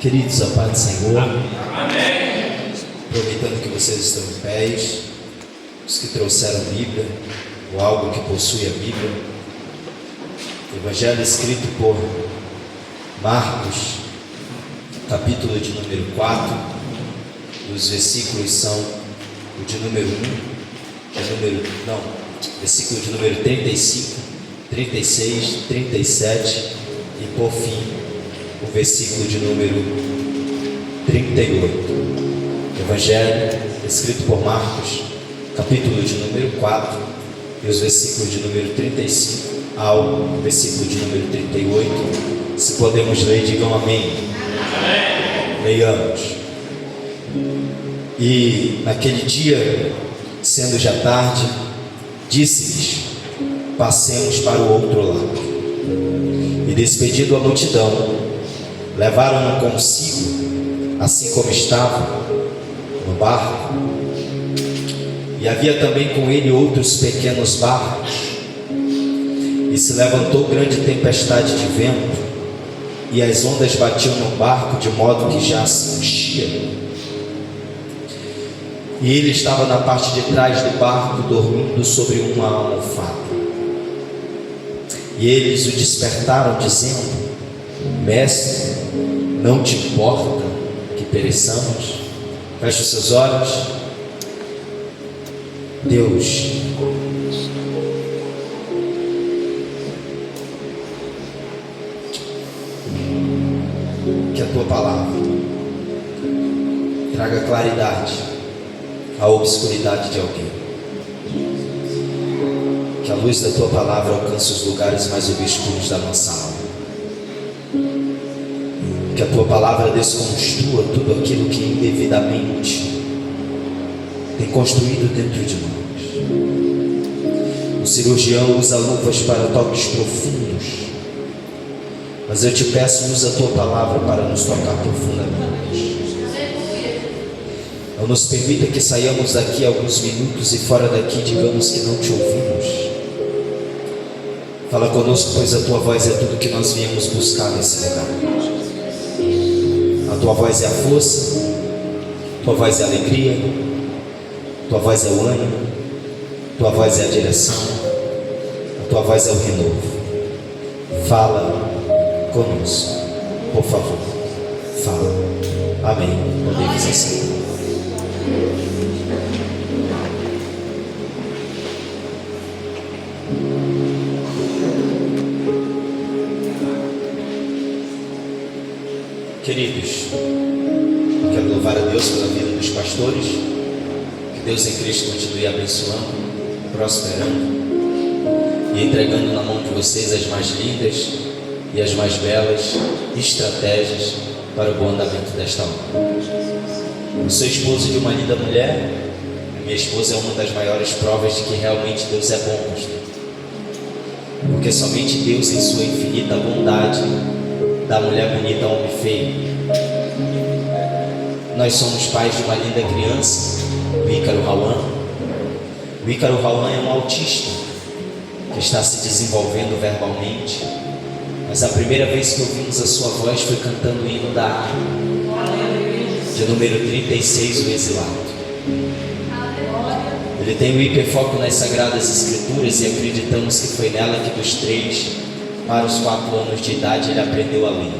Queridos, a paz do Senhor. Amém. Aproveitando que vocês estão em pés, os que trouxeram a Bíblia, ou algo que possui a Bíblia, o Evangelho escrito por Marcos, capítulo de número 4, os versículos são o de número 1, versículo de número 35, 36, 37 e por fim o versículo de número 38. Evangelho escrito por Marcos, capítulo de número 4, e os versículos de número 35 ao versículo de número 38. Se podemos ler, digam amém. Amém. Leiamos. E naquele dia, sendo já tarde, disse-lhes: passemos para o outro lado. E despedindo a multidão, levaram-no consigo, assim como estava, no barco. E havia também com ele outros pequenos barcos. E se levantou grande tempestade de vento, e as ondas batiam no barco de modo que já se enchia. E ele estava na parte de trás do barco, dormindo sobre uma almofada. E eles o despertaram, dizendo: Mestre, não te importa que pereçamos? Feche os seus olhos. Deus, que a tua palavra traga claridade à obscuridade de alguém. Que a luz da tua palavra alcance os lugares mais obscuros da nossa alma. Que a tua palavra desconstrua tudo aquilo que indevidamente tem construído dentro de nós. O cirurgião usa luvas para toques profundos, mas eu te peço, usa a tua palavra para nos tocar profundamente. Não nos permita que saiamos daqui alguns minutos e fora daqui digamos que não te ouvimos. Fala conosco, pois a tua voz é tudo que nós viemos buscar nesse lugar. A tua voz é a força, a tua voz é a alegria, a tua voz é o ânimo, a tua voz é a direção, a tua voz é o renovo. Fala conosco, por favor, fala. Amém. Podemos assim. Queridos, quero louvar a Deus pela vida dos pastores. Que Deus em Cristo continue abençoando, prosperando e entregando na mão de vocês as mais lindas e as mais belas estratégias para o bom andamento desta obra. Eu sou esposo de uma linda mulher. A minha esposa é uma das maiores provas de que realmente Deus é bom, pastor. Porque somente Deus, em sua infinita bondade, da mulher bonita ao homem feio. Nós somos pais de uma linda criança, o Ícaro Rauan. O Ícaro Rauan é um autista que está se desenvolvendo verbalmente, mas a primeira vez que ouvimos a sua voz foi cantando o hino da harpa, de número 36, o Exilado. Ele tem um hiperfoco nas Sagradas Escrituras e acreditamos que foi nela que dos 3 para os 4 anos de idade ele aprendeu a ler.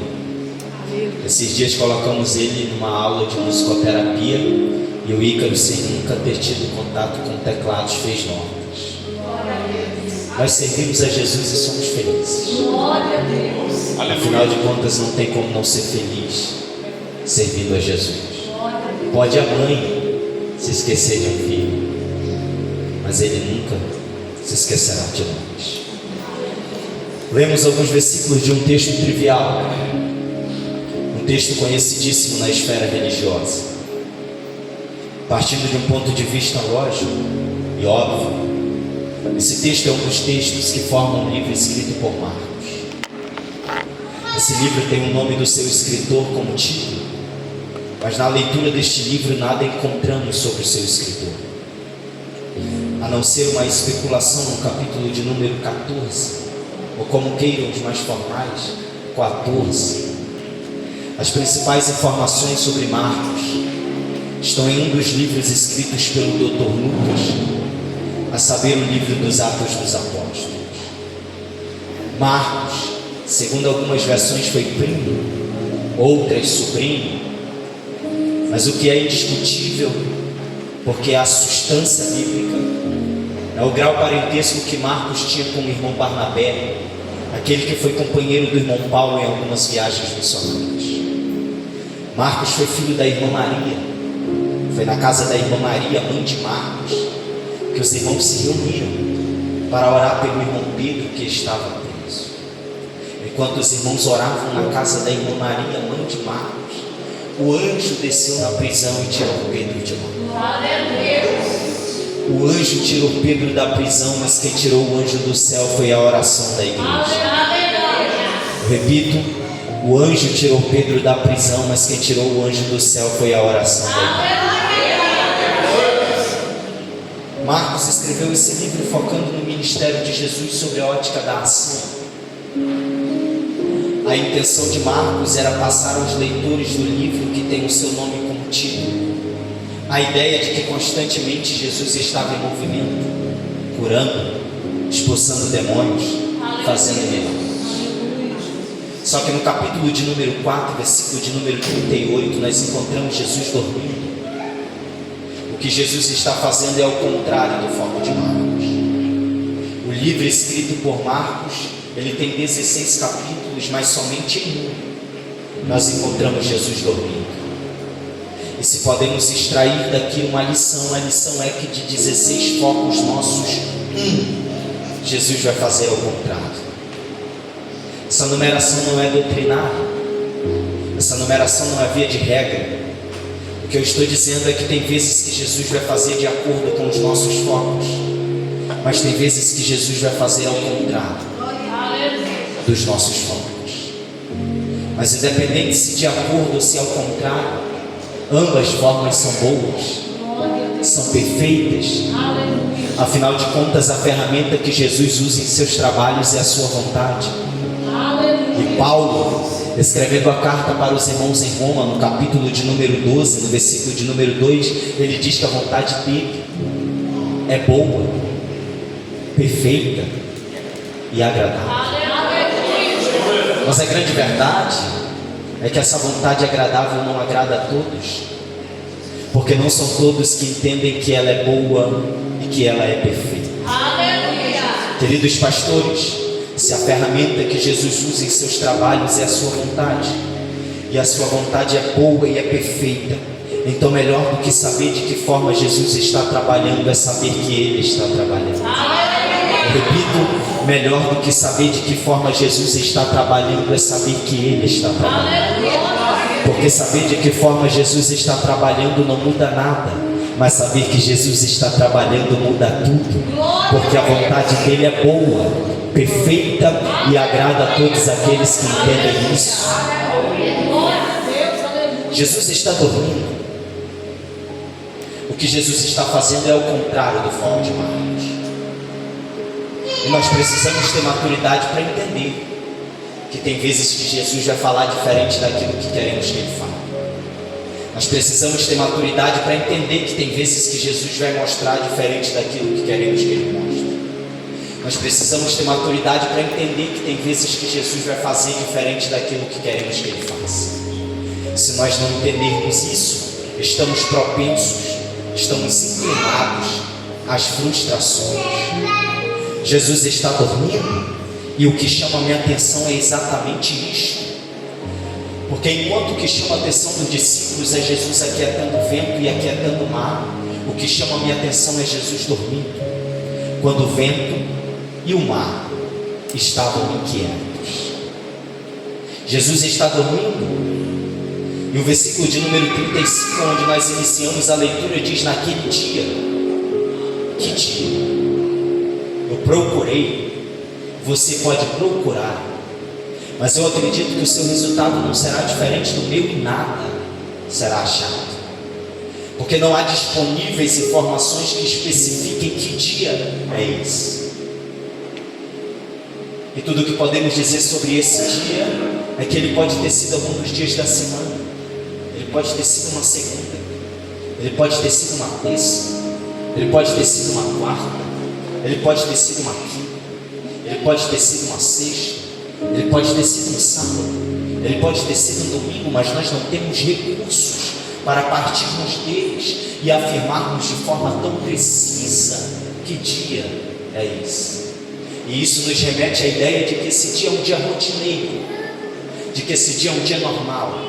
Esses dias colocamos ele numa aula de musicoterapia e o Ícaro, sem nunca ter tido contato com teclados, fez notas. Nós servimos a Jesus e somos felizes. Afinal de contas, não tem como não ser feliz servindo a Jesus. Pode a mãe se esquecer de um filho, mas ele nunca se esquecerá de nós. Lemos alguns versículos de um texto trivial, um texto conhecidíssimo na esfera religiosa. Partindo de um ponto de vista lógico e óbvio, esse texto é um dos textos que formam um livro escrito por Marcos. Esse livro tem o nome do seu escritor como título, mas na leitura deste livro nada encontramos sobre o seu escritor, a não ser uma especulação no capítulo de número 14, ou como queiram os mais formais, 14, As principais informações sobre Marcos estão em um dos livros escritos pelo Dr. Lucas, a saber, o livro dos Atos dos Apóstolos. Marcos, segundo algumas versões, foi primo, outras sobrinho, mas o que é indiscutível, porque é a substância bíblica, é o grau parentesco que Marcos tinha com o irmão Barnabé, aquele que foi companheiro do irmão Paulo em algumas viagens missionárias. Marcos foi filho da irmã Maria. Foi na casa da irmã Maria, mãe de Marcos, que os irmãos se reuniram para orar pelo irmão Pedro, que estava preso. Enquanto os irmãos oravam na casa da irmã Maria, mãe de Marcos, o anjo desceu na prisão e tirou Pedro de lá. O anjo tirou Pedro da prisão, mas quem tirou o anjo do céu foi a oração da igreja. Eu repito, o anjo tirou Pedro da prisão, mas quem tirou o anjo do céu foi a oração da igreja. Marcos escreveu esse livro focando no ministério de Jesus sobre a ótica da ação. A intenção de Marcos era passar aos leitores do livro, que tem o seu nome como título, a ideia de que constantemente Jesus estava em movimento, curando, expulsando demônios, fazendo milagres. Só que no capítulo de número 4, versículo de número 38, nós encontramos Jesus dormindo. O que Jesus está fazendo é ao contrário do foco de Marcos. O livro escrito por Marcos, ele tem 16 capítulos, mas somente em um nós encontramos Jesus dormindo. E se podemos extrair daqui uma lição, a lição é que de 16 focos nossos, Jesus vai fazer ao contrário. Essa numeração não é doutrinária, essa numeração não é via de regra. O que eu estou dizendo é que tem vezes que Jesus vai fazer de acordo com os nossos focos, mas tem vezes que Jesus vai fazer ao contrário dos nossos focos. Mas independente se de acordo ou se ao contrário, ambas formas são boas, são perfeitas. Afinal de contas, a ferramenta que Jesus usa em seus trabalhos é a sua vontade. E Paulo, escrevendo a carta para os irmãos em Roma, no capítulo de número 12, no versículo de número 2, ele diz que a vontade dele é boa, perfeita e agradável. Mas a grande verdade é que essa vontade agradável não agrada a todos, porque não são todos que entendem que ela é boa e que ela é perfeita. Queridos pastores, se a ferramenta que Jesus usa em seus trabalhos é a sua vontade, e a sua vontade é boa e é perfeita, então melhor do que saber de que forma Jesus está trabalhando é saber que Ele está trabalhando. Eu repito, melhor do que saber de que forma Jesus está trabalhando é saber que Ele está trabalhando. Porque saber de que forma Jesus está trabalhando não muda nada, mas saber que Jesus está trabalhando muda tudo, porque a vontade dele é boa, perfeita e agrada a todos aqueles que entendem isso. Jesus está dormindo. O que Jesus está fazendo é ao contrário do foco de Marcos. E nós precisamos ter maturidade para entender que tem vezes que Jesus vai falar diferente daquilo que queremos que Ele fale. Nós precisamos ter maturidade para entender que tem vezes que Jesus vai mostrar diferente daquilo que queremos que Ele mostre. Nós precisamos ter maturidade para entender que tem vezes que Jesus vai fazer diferente daquilo que queremos que Ele faça. Se nós não entendermos isso, estamos propensos, estamos inclinados às frustrações. Jesus está dormindo, e o que chama a minha atenção é exatamente isto. Porque enquanto o que chama a atenção dos discípulos é Jesus aquietando o vento e aquietando o mar, o que chama a minha atenção é Jesus dormindo, quando o vento e o mar estavam inquietos. Jesus está dormindo. E o versículo de número 35, onde nós iniciamos a leitura, diz: naquele dia. Que dia? Eu procurei. Você pode procurar, mas eu acredito que o seu resultado não será diferente do meu e nada será achado, porque não há disponíveis informações que especifiquem que dia é esse. E tudo o que podemos dizer sobre esse dia é que ele pode ter sido algum dos dias da semana, ele pode ter sido uma segunda, ele pode ter sido uma terça, ele pode ter sido uma quarta, ele pode ter sido uma quinta, ele pode ter sido uma sexta, ele pode ter sido um sábado, ele pode ter sido um domingo, mas nós não temos recursos para partirmos deles e afirmarmos de forma tão precisa que dia é esse. E isso nos remete à ideia de que esse dia é um dia rotineiro, de que esse dia é um dia normal,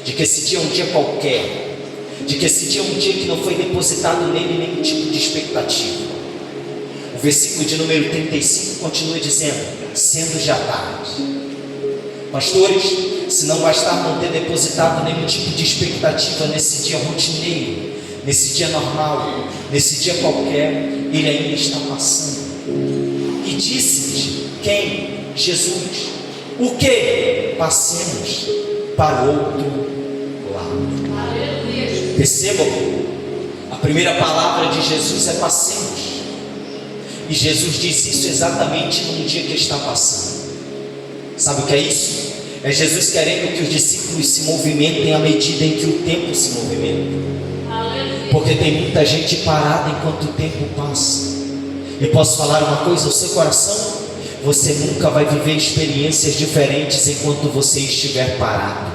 de que esse dia é um dia qualquer, de que esse dia é um dia que não foi depositado nele nenhum tipo de expectativa. O versículo de número 35 continua dizendo: sendo já tarde. Pastores, se não bastar não ter depositado nenhum tipo de expectativa nesse dia rotineiro, nesse dia normal, nesse dia qualquer, ele ainda está passando. E disse-lhes: quem? Jesus. O que? Passemos para o outro lado. Percebam, a primeira palavra de Jesus é passemos. E Jesus diz isso exatamente num dia que está passando. Sabe o que é isso? É Jesus querendo que os discípulos se movimentem à medida em que o tempo se movimenta. Porque tem muita gente parada enquanto o tempo passa. E posso falar uma coisa ao seu coração: você nunca vai viver experiências diferentes enquanto você estiver parado.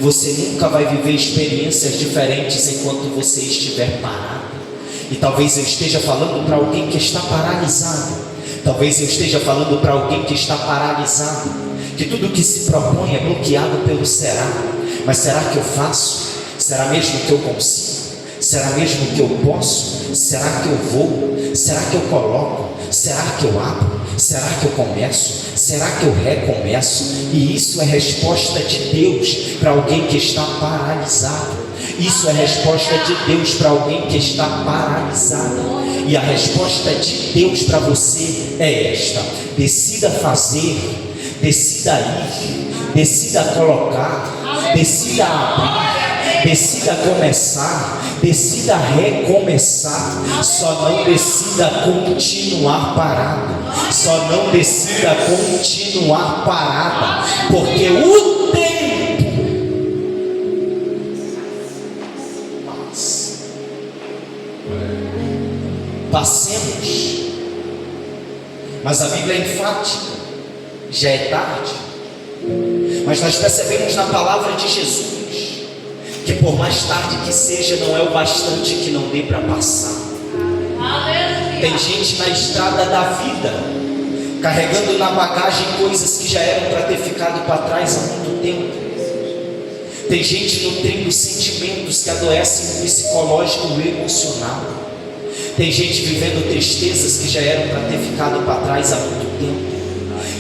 Você nunca vai viver experiências diferentes enquanto você estiver parado. E talvez eu esteja falando para alguém que está paralisado. Talvez eu esteja falando para alguém que está paralisado, que tudo que se propõe é bloqueado pelo será. Mas será que eu faço? Será mesmo que eu consigo? Será mesmo que eu posso? Será que eu vou? Será que eu coloco? Será que eu abro? Será que eu começo? Será que eu recomeço? E isso é resposta de Deus para alguém que está paralisado. Isso é resposta de Deus para alguém que está paralisado. E a resposta de Deus para você é esta: decida fazer, decida ir, decida colocar, decida abrir, decida começar, decida recomeçar. Só não decida continuar parado. Só não decida continuar parada, porque o tempo passa. Passemos. Mas a Bíblia é enfática: já é tarde. Mas nós percebemos na palavra de Jesus que por mais tarde que seja, não é o bastante que não dê para passar. Tem gente na estrada da vida, carregando na bagagem coisas que já eram para ter ficado para trás há muito tempo. Tem gente nutrindo sentimentos que adoecem no psicológico e no emocional. Tem gente vivendo tristezas que já eram para ter ficado para trás há muito tempo.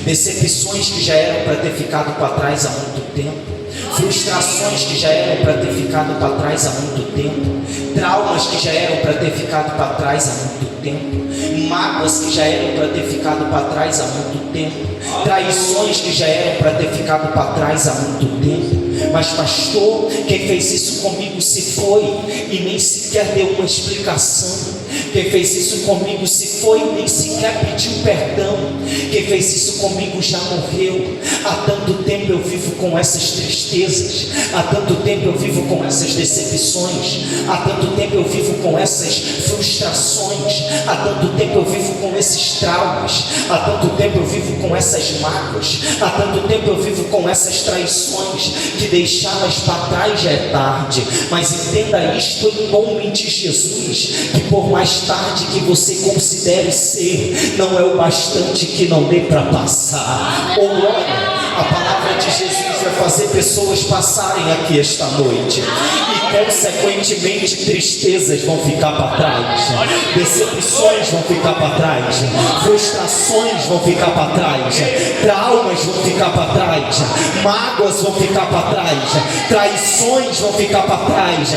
Decepções que já eram para ter ficado para trás há muito tempo. Frustrações que já eram para ter ficado para trás há muito tempo. Traumas que já eram para ter ficado para trás há muito tempo. Mágoas que já eram para ter ficado para trás há muito tempo. Traições que já eram para ter ficado para trás há muito tempo. Mas pastor, quem fez isso comigo se foi e nem sequer deu uma explicação. Quem fez isso comigo se foi e nem sequer pediu perdão. Quem fez isso comigo já morreu. Há tanto tempo eu vivo com essas tristezas. Há tanto tempo eu vivo com essas decepções. Há tanto tempo eu vivo com essas frustrações. Há tanto tempo eu vivo com esses traumas. Há tanto tempo eu vivo com essas mágoas. Há tanto tempo eu vivo com essas traições, que deixá-las para trás já é tarde. Mas entenda isto em nome de Jesus, que por mais tarde que você considere ser, não é o bastante que não dê para passar. Ou olha, a palavra de Jesus vai fazer pessoas passarem aqui esta noite e consequentemente tristezas vão ficar para trás, decepções vão ficar para trás, frustrações vão ficar para trás, traumas vão ficar para trás, mágoas vão ficar para trás, traições vão ficar para trás.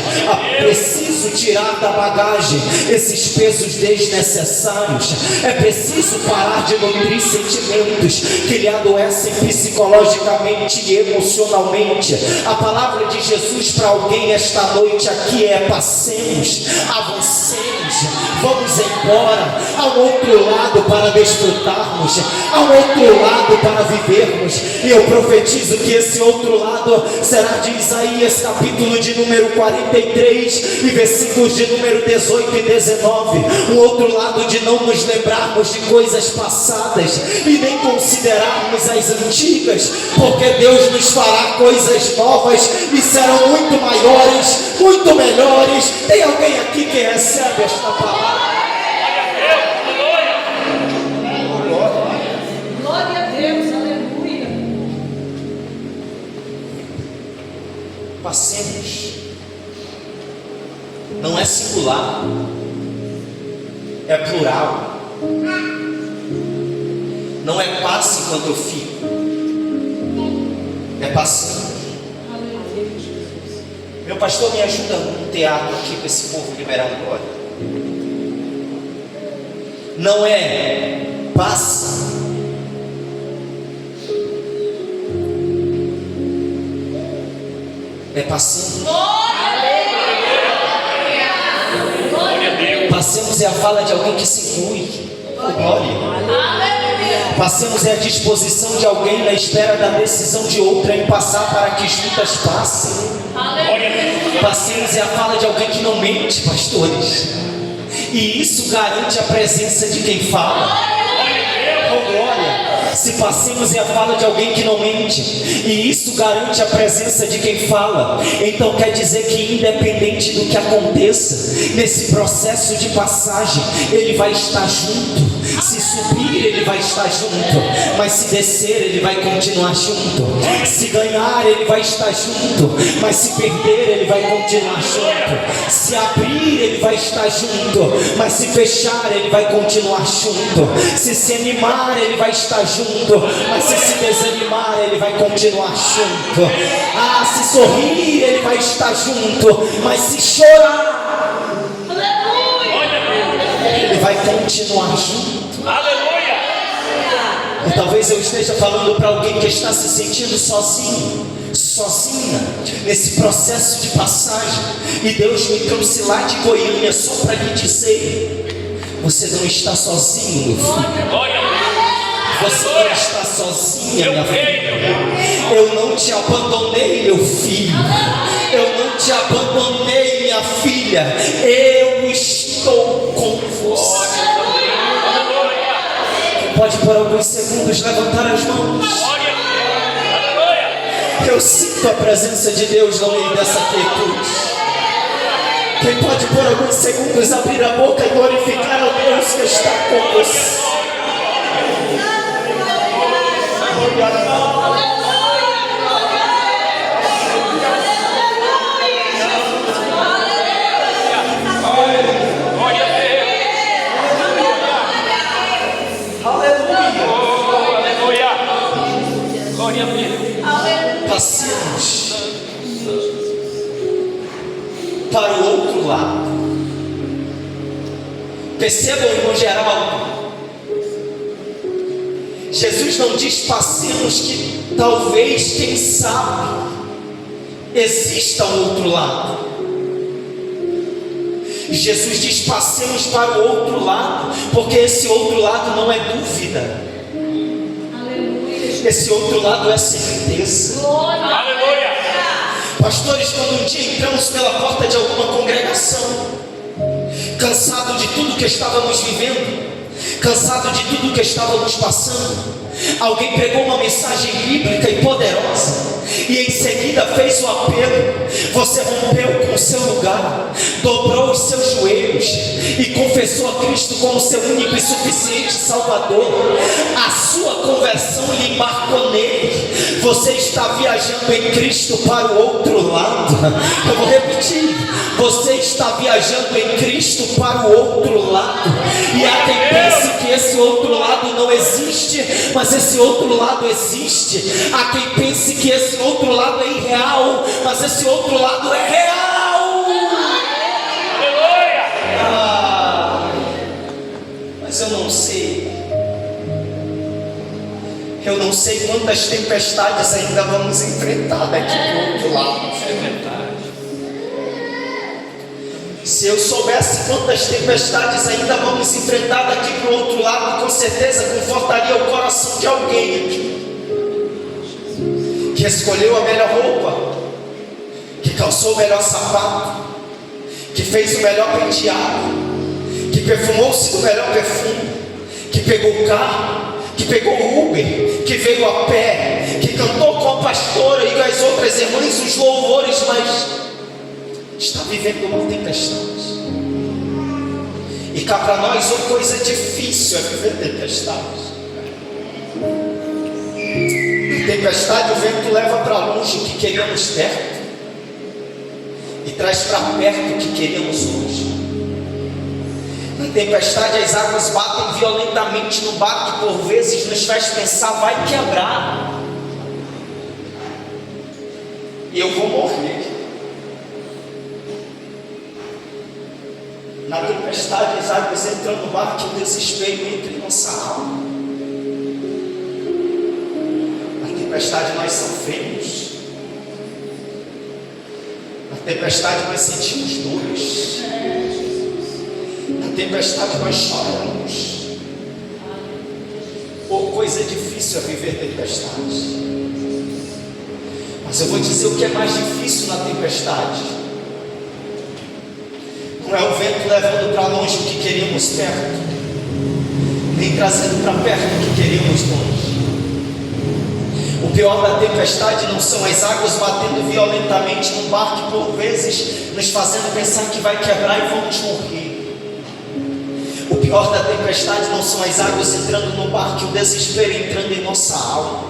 Preciso tirar da bagagem esses pesos desnecessários. É preciso parar de nutrir sentimentos que lhe adoecem psicologicamente psicologicamente e emocionalmente. A palavra de Jesus para alguém esta noite aqui é: passemos, avancemos, vamos embora. Há um outro lado para desfrutarmos, há um outro lado para vivermos, e eu profetizo que esse outro lado será de Isaías capítulo de número 43 e versículos de número 18 e 19. Um outro lado de não nos lembrarmos de coisas passadas e nem considerarmos as antigas, porque Deus nos fará coisas novas e serão muito maiores, muito melhores. Tem alguém aqui que recebe esta palavra? Glória a Deus, aleluia. Passemos. Não é singular, é plural. Não é passe enquanto eu fico, é passando. Meu pastor, me ajuda num teatro aqui para esse povo liberar um glória. Não é passa, é passando. Passemos é a fala de alguém que se inclui. Oh, glória. Passemos é a disposição de alguém na espera da decisão de outra em passar para que juntas passem. Passemos é a fala de alguém que não mente, pastores, e isso garante a presença de quem fala. Oh, glória. Se passemos é a fala de alguém que não mente, e isso garante a presença de quem fala, então quer dizer que independente do que aconteça nesse processo de passagem, Ele vai estar junto. Se subir, Ele vai estar junto, mas se descer, Ele vai continuar junto. Se ganhar, Ele vai estar junto, mas se perder, Ele vai continuar junto. Se abrir, Ele vai estar junto, mas se fechar, Ele vai continuar junto. Se animar, Ele vai estar junto, mas se desanimar, Ele vai continuar junto. Ah, se sorrir, Ele vai estar junto, mas se chorar, Ele vai continuar junto. Aleluia! E talvez eu esteja falando para alguém que está se sentindo sozinho, sozinha, nesse processo de passagem, e Deus me trouxe lá de Goiânia só para lhe dizer: você não está sozinho, meu filho. Glória a Deus! Você não está sozinha, minha filha. Eu não te abandonei, meu filho. Eu não te abandonei, minha filha. Eu estou com você. Pode por alguns segundos levantar as mãos. Eu sinto a presença de Deus no meio dessa quietude. Quem pode por alguns segundos abrir a boca e glorificar ao Deus que está com você? Passemos para o outro lado. Percebam, no geral, Jesus não diz passemos que talvez, quem sabe, exista um outro lado. Jesus diz passemos para o outro lado, porque esse outro lado não é dúvida. Esse outro lado é certeza. Aleluia! Pastores, quando um dia entramos pela porta de alguma congregação, cansado de tudo que estávamos vivendo, cansado de tudo que estávamos passando, alguém pregou uma mensagem bíblica e poderosa, e em seguida fez o apelo. Você rompeu com o seu lugar, dobrou os seus joelhos e confessou a Cristo como seu único e suficiente Salvador. A sua conversão lhe embarcou nele. Você está viajando em Cristo para o outro lado. Eu vou repetir: você está viajando em Cristo para o outro lado. E há quem pense que esse outro lado não existe, mas esse outro lado existe. Há quem pense que esse outro lado é irreal, mas esse outro lado é real. Mas eu não sei. Eu não sei quantas tempestades ainda vamos enfrentar daqui para o outro lado. É verdade. Se eu soubesse quantas tempestades ainda vamos enfrentar daqui para o outro lado, com certeza confortaria o coração de alguém aqui, que escolheu a melhor roupa, que calçou o melhor sapato, que fez o melhor penteado, que perfumou-se do melhor perfume, que pegou o carro, que pegou o Uber, que veio a pé, que cantou com a pastora e com as outras irmãs os louvores, mas está vivendo uma tempestade. E cá para nós, uma coisa difícil é viver tempestade. Tempestade, o vento leva para longe o que queríamos perto e traz para perto o que queríamos longe. Na tempestade, as águas batem violentamente no barco, por vezes nos faz pensar, vai quebrar e eu vou morrer. Na tempestade, as águas entram no barco e o desespero entra em nossa alma. Na tempestade, nós sofremos. Na tempestade, nós sentimos dores. Na tempestade, nós choramos. Oh, coisa difícil é viver tempestade. Mas eu vou dizer o que é mais difícil na tempestade. Não é o vento levando para longe o que queríamos perto, nem trazendo para perto o que queríamos longe. O pior da tempestade não são as águas batendo violentamente no barco, por vezes nos fazendo pensar que vai quebrar e vamos morrer. O pior da tempestade não são as águas entrando no barco e o desespero entrando em nossa alma.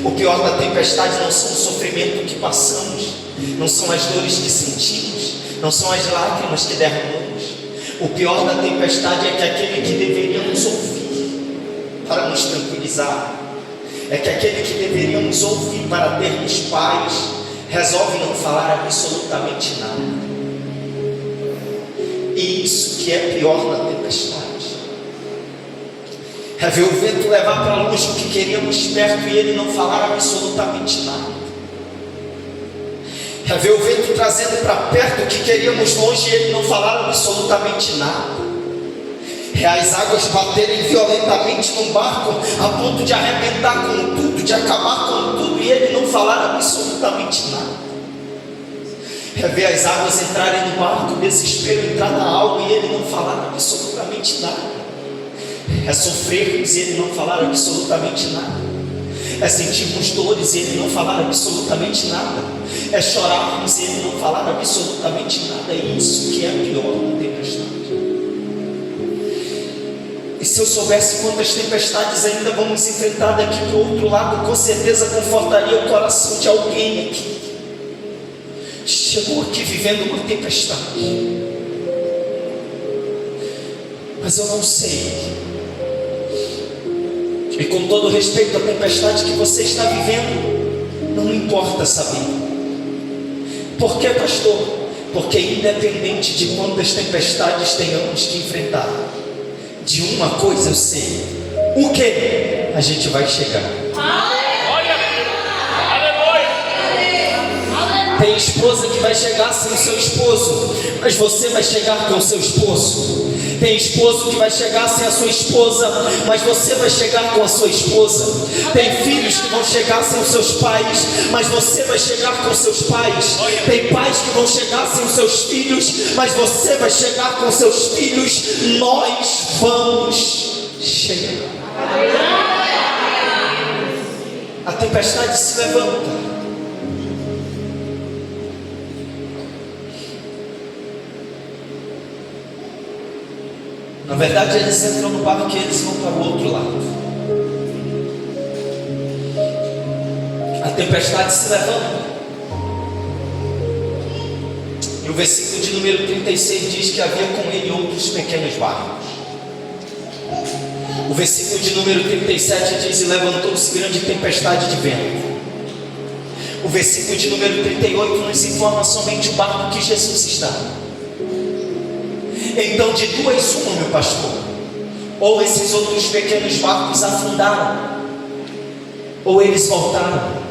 O pior da tempestade não são o sofrimento que passamos, não são as dores que sentimos, não são as lágrimas que derramamos. O pior da tempestade é que aquele que deveríamos ouvir para nos tranquilizar, é que aquele que deveríamos ouvir para termos paz, resolve não falar absolutamente nada. E isso que é pior na tempestade. É ver o vento levar para longe o que queríamos perto e ele não falar absolutamente nada. É ver o vento trazendo para perto o que queríamos longe e ele não falar absolutamente nada. É as águas baterem violentamente no barco a ponto de arrebentar com tudo, de acabar com tudo e ele não falar absolutamente nada. É ver as águas entrarem no barco, o desespero entrar na alma e ele não falar absolutamente nada. É sofrermos e ele não falar absolutamente nada. É sentirmos dores e ele não falar absolutamente nada. É chorarmos e ele não falar absolutamente nada. É isso que é pior na tempestade. E se eu soubesse quantas tempestades ainda vamos enfrentar daqui para o outro lado, com certeza confortaria o coração de alguém aqui. Chegou aqui vivendo uma tempestade, mas eu não sei. E com todo respeito à tempestade que você está vivendo, não importa saber. Por que, pastor? Porque independente de quantas tempestades tenhamos que enfrentar, de uma coisa eu sei: o que? A gente vai chegar. Tem esposa que vai chegar sem o seu esposo, mas você vai chegar com o seu esposo. Tem esposo que vai chegar sem a sua esposa, mas você vai chegar com a sua esposa. Tem filhos que vão chegar sem os seus pais, mas você vai chegar com os seus pais. Tem pais que vão chegar sem os seus filhos, mas você vai chegar com os seus filhos. Nós vamos chegar. A tempestade se levanta. Na verdade, eles entram no barco e eles vão para o outro lado. A tempestade se levanta. E o versículo de número 36 diz que havia com ele outros pequenos barcos. O versículo de número 37 diz: e levantou-se grande tempestade de vento. O versículo de número 38 nos informa somente o barco que Jesus está. Então, de duas uma, meu pastor: ou esses outros pequenos barcos afundaram, ou eles voltaram.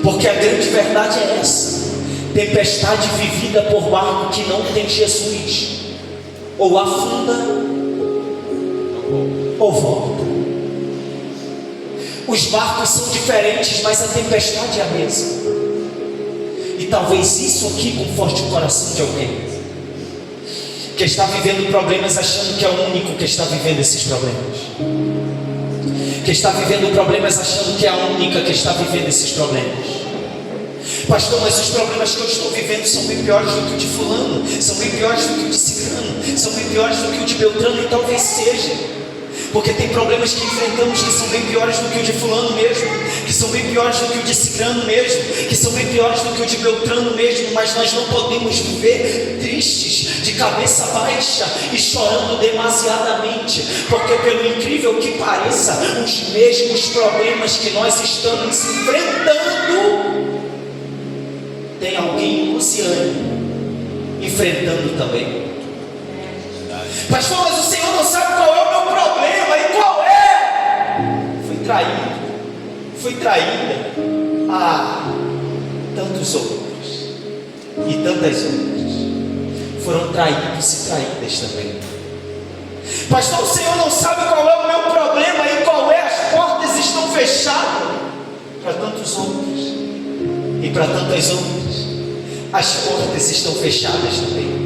Porque a grande verdade é essa: tempestade vivida por barco que não tem Jesus, ou afunda ou volta. Os barcos são diferentes, mas a tempestade é a mesma. E talvez isso aqui conforte o coração de alguém que está vivendo problemas achando que é o único que está vivendo esses problemas, que está vivendo problemas achando que é a única que está vivendo esses problemas. Pastor, mas os problemas que eu estou vivendo são bem piores do que o de fulano, são bem piores do que o de ciclano, são bem piores do que o de beltrano. E talvez seja, porque tem problemas que enfrentamos que são bem piores do que o de fulano mesmo, que são bem piores do que o de ciclano mesmo, que são bem piores do que o de beltrano mesmo. Mas nós não podemos viver tristes, de cabeça baixa e chorando demasiadamente, porque pelo incrível que pareça, os mesmos problemas que nós estamos enfrentando, tem alguém em Luciane enfrentando também. Pastor, mas o Senhor não sabe qual é o meu problema. E qual é? Fui traído, fui traída. Tantos outros e tantas outras foram traídos e traídas também. Pastor, o Senhor não sabe qual é o meu problema. E qual é? As portas estão fechadas para tantos outros e para tantas outras. As portas estão fechadas também.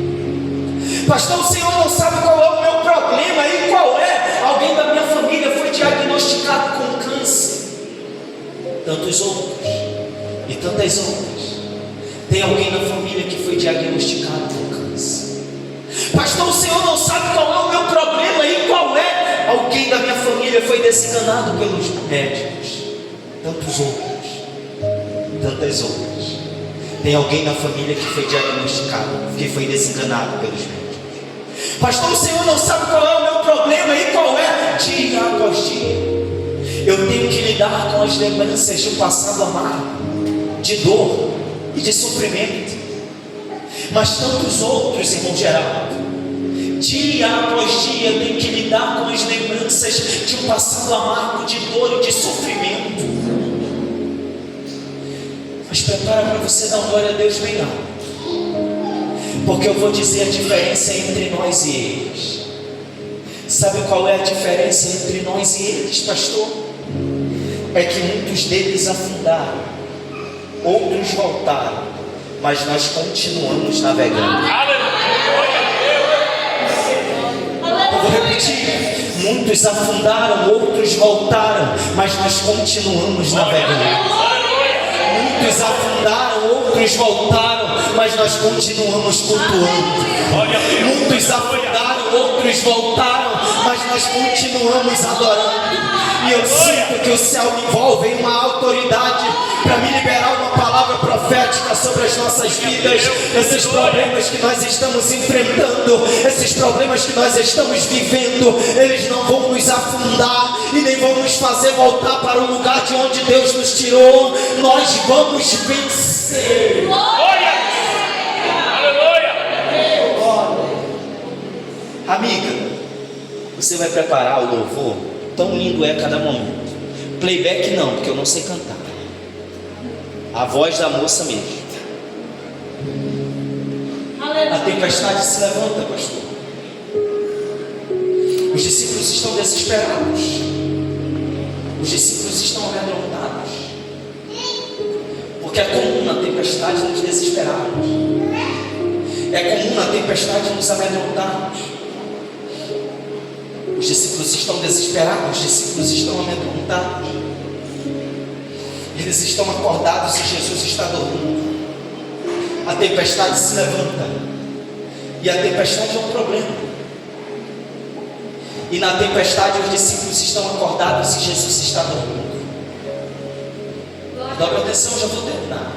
Pastor, o Senhor não sabe qual é o meu problema. E qual é? Alguém da minha família foi diagnosticado com câncer. Tantos outros e tantas outras. Tem alguém na família que foi diagnosticado com câncer. Pastor, o Senhor não sabe qual é o meu problema. E qual é? Alguém da minha família foi desenganado pelos médicos. Tantos outros, tantas outras. Tem alguém na família que foi diagnosticado, que foi desenganado pelos médicos. Pastor, o Senhor não sabe qual é o meu problema. E qual é? Dia após dia eu tenho que lidar com as lembranças de um passado amargo, de dor e de sofrimento. Mas tantos outros, irmão Geraldo, dia após dia eu tenho que lidar com as lembranças de um passado amargo, de dor e de sofrimento. Mas prepara para você dar glória a Deus bem alto, porque eu vou dizer a diferença entre nós e eles. Sabe qual é a diferença entre nós e eles, pastor? É que muitos deles afundaram, outros voltaram, mas nós continuamos navegando. Eu vou repetir: muitos afundaram, outros voltaram, mas nós continuamos navegando. Muitos afundaram, outros voltaram, mas nós continuamos cultuando. Muitos afundaram, outros voltaram, mas nós continuamos adorando. E eu sinto que o céu me envolve em uma autoridade para me liberar uma palavra profética sobre as nossas vidas. Esses problemas que nós estamos enfrentando, esses problemas que nós estamos vivendo, eles não vão nos afundar e nem vão nos fazer voltar para o lugar de onde Deus nos tirou. Nós vamos vencer. Amiga, você vai preparar o louvor? Tão lindo é cada momento. Playback não, porque eu não sei cantar. A voz da moça mesmo. A tempestade se levanta, pastor. Os discípulos estão desesperados. Os discípulos estão amedrontados. Porque é comum na tempestade nos desesperarmos. É comum na tempestade nos amedrontarmos. Os discípulos estão desesperados, os discípulos estão amedrontados. Eles estão acordados e Jesus está dormindo. A tempestade se levanta. E a tempestade é um problema. E na tempestade os discípulos estão acordados e Jesus está dormindo. Dobra atenção, já vou terminar.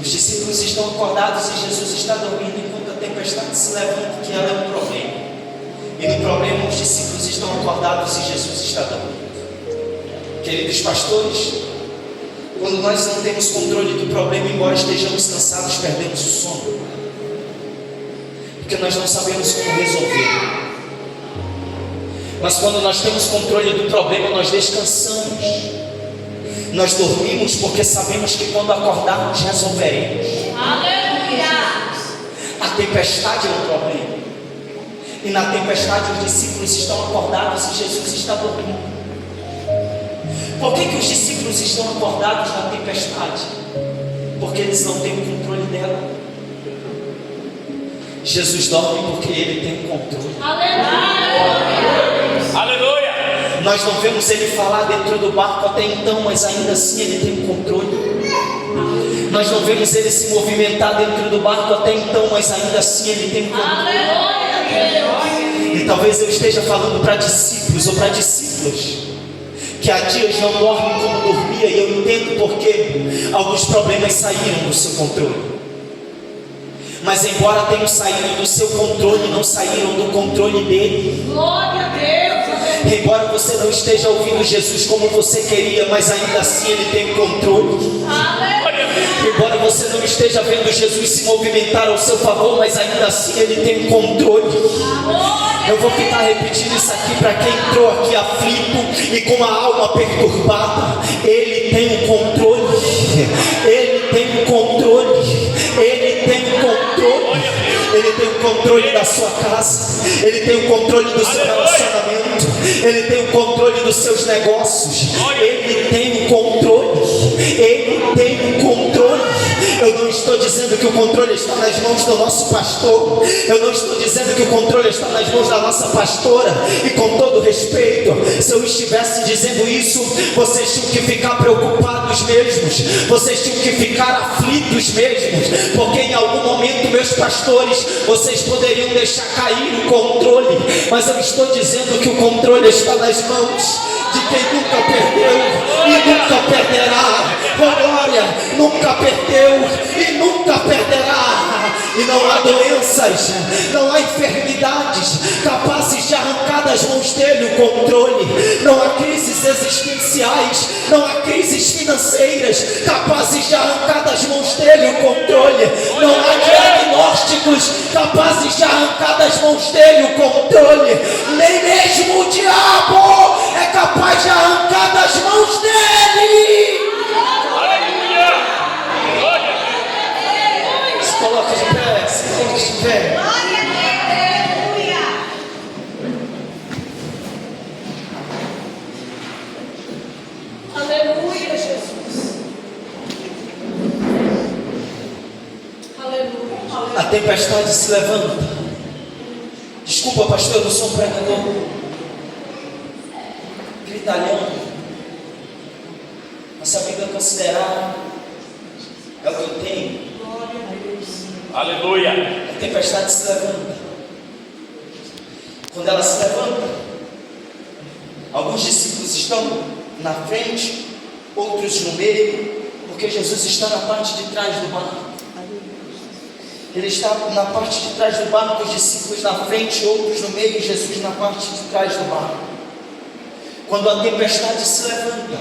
Os discípulos estão acordados e Jesus está dormindo, enquanto a tempestade se levanta, que ela é um problema. E no problema os discípulos estão acordados e Jesus está dormindo. Queridos pastores, quando nós não temos controle do problema, embora estejamos cansados, perdemos o sono, porque nós não sabemos como resolver. Mas quando nós temos controle do problema, nós descansamos. Nós dormimos porque sabemos que quando acordarmos resolveremos. Aleluia. A tempestade é um problema. E na tempestade os discípulos estão acordados e Jesus está dormindo. Por que os discípulos estão acordados na tempestade? Porque eles não têm o controle dela. Jesus dorme porque Ele tem o controle. Aleluia. Aleluia. Nós não vemos Ele falar dentro do barco até então, mas ainda assim Ele tem o controle. Nós não vemos Ele se movimentar dentro do barco até então, mas ainda assim Ele tem o controle. Aleluia. E talvez eu esteja falando para discípulos ou para discípulos que há dias não dormem como dormia, e eu entendo porque alguns problemas saíram do seu controle. Mas embora tenham saído do seu controle, não saíram do controle dele. Glória a Deus. Embora você não esteja ouvindo Jesus como você queria, mas ainda assim Ele tem o controle. Aleluia. Embora você não esteja vendo Jesus se movimentar ao seu favor, mas ainda assim Ele tem o controle. Eu vou ficar repetindo isso aqui para quem entrou aqui aflito e com a alma perturbada. Ele tem o controle. Ele tem o controle. Ele tem o controle. Ele tem o controle da sua casa. Ele tem o controle do seu relacionamento. Ele tem o controle dos seus negócios. Ele tem o controle. Ele tem o controle. Eu não estou dizendo que o controle está nas mãos do nosso pastor. Eu não estou dizendo que o controle está nas mãos da nossa pastora. E com todo respeito, se eu estivesse dizendo isso, vocês tinham que ficar preocupados mesmos. Vocês tinham que ficar aflitos mesmos. Porque em algum momento, meus pastores, vocês poderiam deixar cair o controle. Mas eu estou dizendo que o controle está nas mãos de quem nunca perdeu e nunca perderá. Glória, nunca perdeu e nunca perderá. E não há doenças, não há enfermidades capazes de arrancar das mãos dele o controle. Não há crises existenciais, não há crises financeiras capazes de arrancar das mãos dele o controle. Não há diagnósticos capazes de arrancar das mãos dele o controle. Nem mesmo o diabo é capaz de arrancar das mãos dele. Se coloca de pé, se coloca de pé. Aleluia, Jesus. Aleluia. A tempestade se levanta. Desculpa, pastor, eu não sou um pregador gritalhão. Essa vida considerar é o que eu tenho. Aleluia. A tempestade se levanta. Quando ela se levanta, alguns discípulos estão na frente, outros no meio, porque Jesus está na parte de trás do barco. Ele está na parte de trás do barco, os discípulos na frente, outros no meio, Jesus na parte de trás do barco. Quando a tempestade se levanta,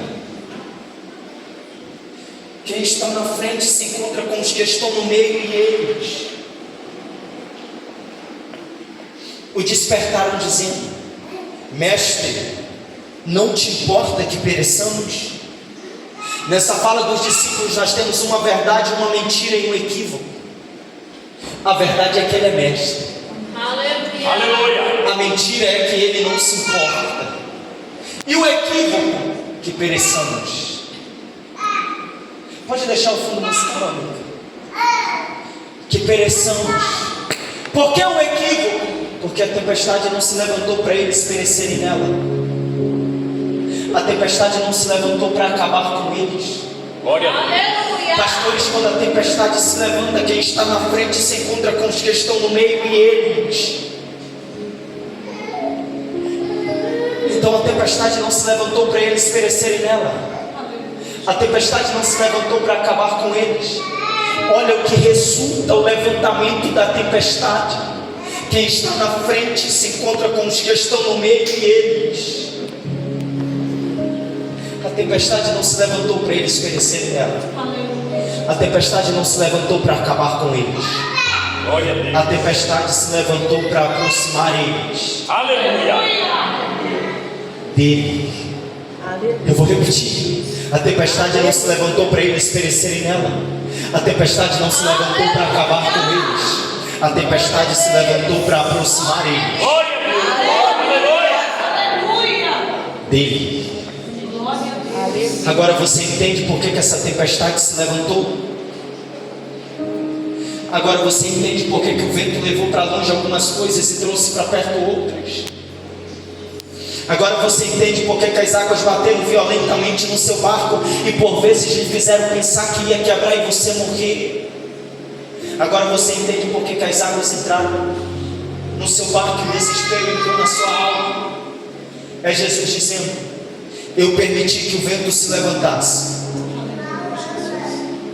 quem está na frente se encontra com os que estão no meio e eles o despertaram dizendo: Mestre, não te importa que pereçamos? Nessa fala dos discípulos nós temos uma verdade, uma mentira e um equívoco. A verdade é que ele é mestre. Aleluia. A mentira é que ele não se importa. E o equívoco, que pereçamos. Pode deixar o fundo musical, amigo. Que pereçamos. Por que o equívoco? Porque a tempestade não se levantou para eles perecerem nela. A tempestade não se levantou para acabar com eles. Glória a Deus. Aleluia. Pastores, quando a tempestade se levanta, quem está na frente se encontra com os que estão no meio e eles. Então a tempestade não se levantou para eles perecerem nela. A tempestade não se levantou para acabar com eles. Olha o que resulta o levantamento da tempestade. Quem está na frente se encontra com os que estão no meio e eles. A tempestade não se levantou para eles perecerem nela. A tempestade não se levantou para acabar com eles. Glória a Deus. A tempestade se levantou para aproximar eles. Aleluia. dele. Eu vou repetir. A tempestade não se levantou para eles perecerem nela. A tempestade não se levantou para acabar com eles. A tempestade se levantou para aproximar eles Glória a Deus. dele. Agora você entende por que essa tempestade se levantou? Agora você entende por que o vento levou para longe algumas coisas e trouxe para perto outras? Agora você entende por que as águas bateram violentamente no seu barco e por vezes lhe fizeram pensar que ia quebrar e você morrer? Agora você entende por que as águas entraram no seu barco e o desespero entrou na sua alma? É Jesus dizendo: eu permiti que o vento se levantasse,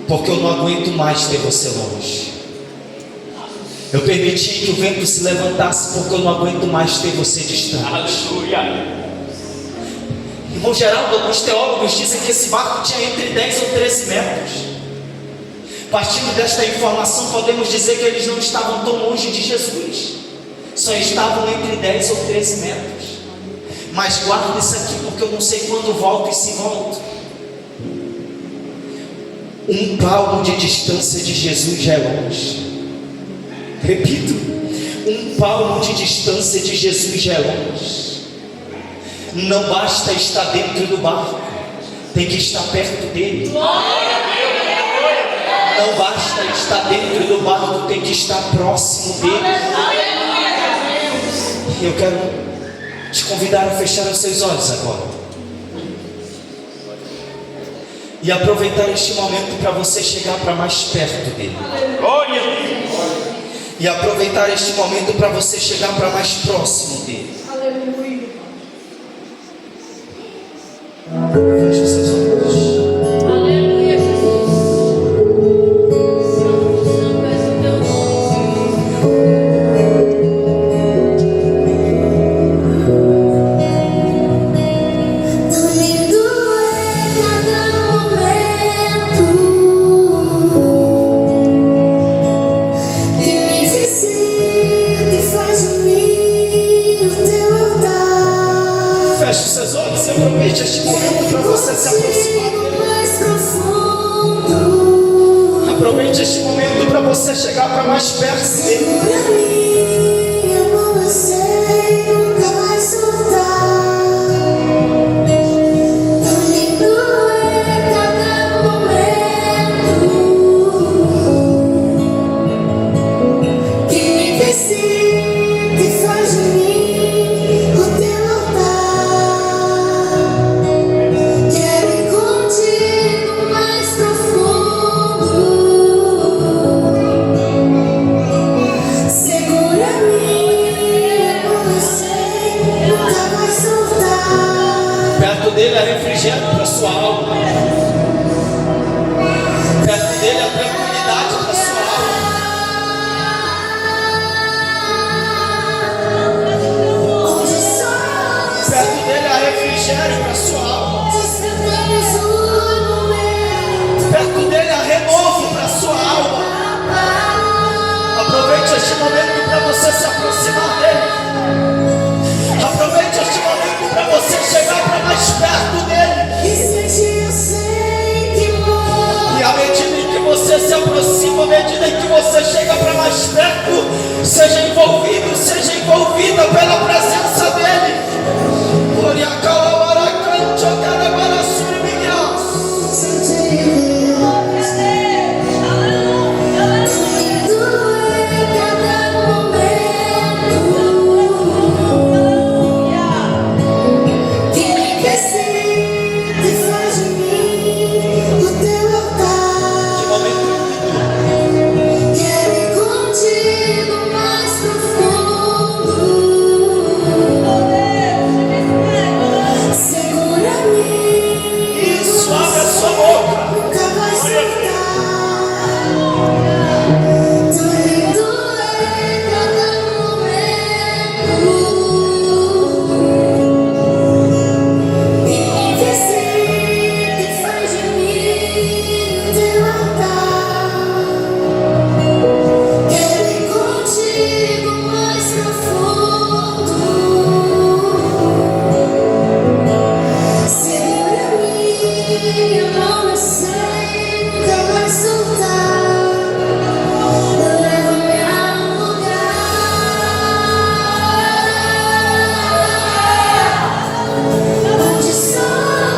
porque eu não aguento mais ter você longe. Eu permiti que o vento se levantasse, porque eu não aguento mais ter você distante. Aleluia. Irmão Geraldo, alguns teólogos dizem que esse barco tinha entre 10 ou 13 metros. Partindo desta informação, podemos dizer que eles não estavam tão longe de Jesus, só estavam entre 10 ou 13 metros. Mas guarda isso aqui, porque eu não sei quando volto e se volto. Um palmo de distância de Jesus já é longe. Repito, um palmo de distância de Jesus já é longe. Não basta estar dentro do barco, tem que estar perto dele. Não basta estar dentro do barco, tem que estar próximo dele. Eu quero te convidar a fechar os seus olhos agora e aproveitar este momento para você chegar para mais perto dele. Glória a Deus. E aproveitar este momento para você chegar para mais próximo dele. Feche os seus olhos. Aleluia, Jesus. Santo és o teu nome, Tão lindo é cada momento que me visita e faz de mim o teu altar. Feche os seus olhos e aproveite este momento para você se aproximar dele. Mais profundo Aproveite este momento para você chegar para mais perto dele. pra mim, amor, você nunca vai soltar. Tão lindo é cada momento que me visita e faz de mim o teu altar. Quero ir contigo mais profundo. Segura-me, amor, você nunca vai soltar. Perto dele há refrigério para sua alma. Perto dele há tranquilidade para sua alma. Onde só Perto dele há refrigério para sua alma. desfrutamos o momento. Perto dele há renovo para sua alma. Aproveite este momento para você se aproximar dele. Aproveite este momento para você chegar para mais perto dele. E sentir o sentimento. E à medida em que você se aproxima, à medida em que você chega para mais perto, seja envolvido, seja envolvida pela presença dele. Que momento lindo. Quero ir contigo mais profundo. minha mão eu sei, nunca vai soltar. Leva-me a um lugar onde só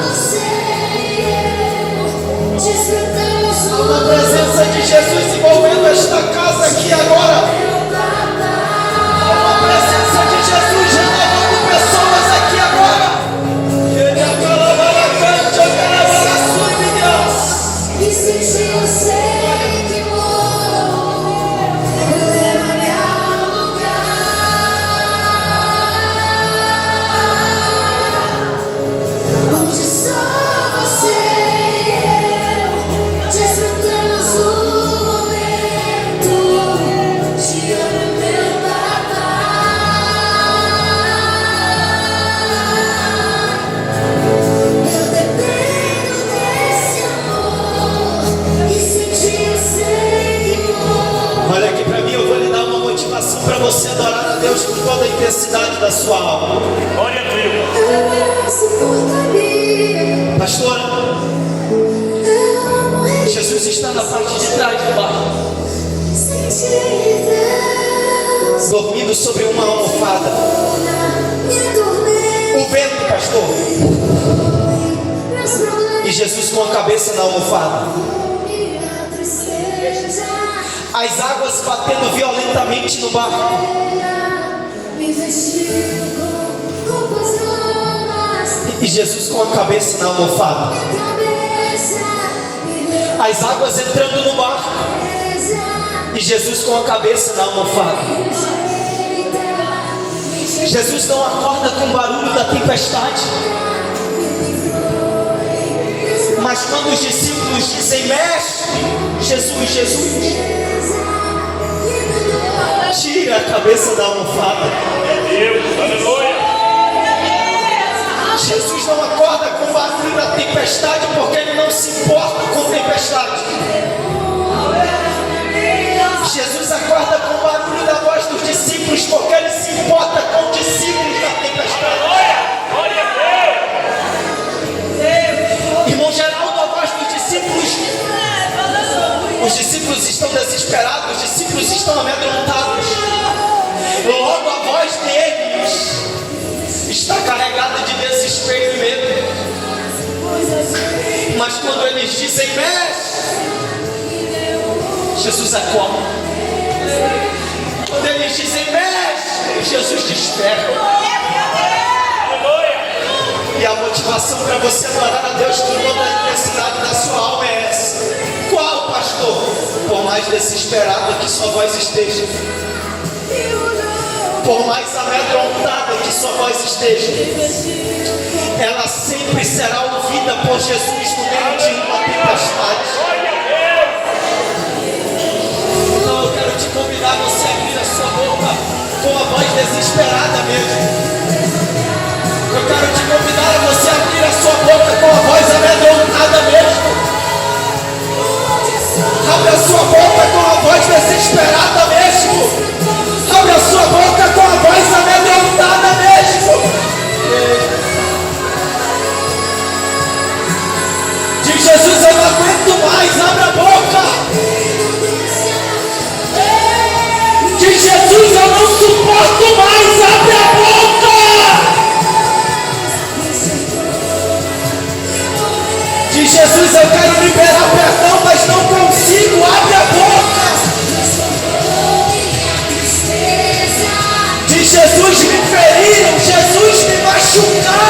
você e eu desfrutamos Há uma presença de Jesus envolvendo esta casa aqui agora. Há uma presença de Jesus renovando pessoas aqui agora. Ele acalabala, cante, acalabala, sube, Deus. e sentir eu sei que vou. Leva-me a um lugar onde só você e eu desfrutamos o momento. Te amo, meu eu dependo desse amor e sentir eu sei que vou. Olha aqui pra mim, eu vou lhe dar uma motivação para você adorar a Deus com toda a intensidade da sua alma. Glória a Deus. Eu suportaria, Pastora, eu amo Jesus está na parte de trás do barco, sentir Deus dormindo sobre uma almofada. me adormecer. O vento, pastor, Meus problemas, e Jesus com a cabeça na almofada. minha tristeza, As águas batendo violentamente no barco. me vestiu com roupas novas. E Jesus com a cabeça na almofada. Cabeça, me deu As águas entrando no barco. presa. E Jesus com a cabeça na almofada. Jesus não acorda com o barulho da tempestade. Mas quando os discípulos dizem, mestre, Jesus, Jesus, tira a cabeça da almofada. Deus, aleluia. Jesus não acorda com o barulho da tempestade porque ele não se importa com tempestade. Jesus acorda com o barulho da voz dos discípulos porque ele se importa com os discípulos da tempestade. Glória a Irmão Geraldo, a voz dos discípulos. Os discípulos estão desesperados, os discípulos estão amedrontados. Logo a voz deles está carregada de desespero e medo. Mas quando eles dizem, mestre, Jesus acorda. Quando eles dizem, mestre, Jesus desperta. E a motivação para você adorar a Deus com toda a intensidade da sua alma é essa. Qual, pastor? Por mais desesperada que sua voz esteja, por mais amedrontada que sua voz esteja, ela sempre será ouvida por Jesus no meio de uma tempestade. Então eu quero te convidar a você a abrir a sua boca com a voz desesperada mesmo. Eu quero te convidar a você a abrir a sua boca com a voz amedrontada mesmo. Abre a sua boca com a voz desesperada mesmo. Abre a sua boca com a voz amedrontada mesmo. Diz, Jesus, eu não aguento mais. Abre a boca. Diz, Jesus, eu não suporto mais. Abre a boca. Diz, Jesus, eu quero liberar perdão, mas não consigo. Abre a boca. Diz, Jesus, me feriram. Jesus, me machucaram.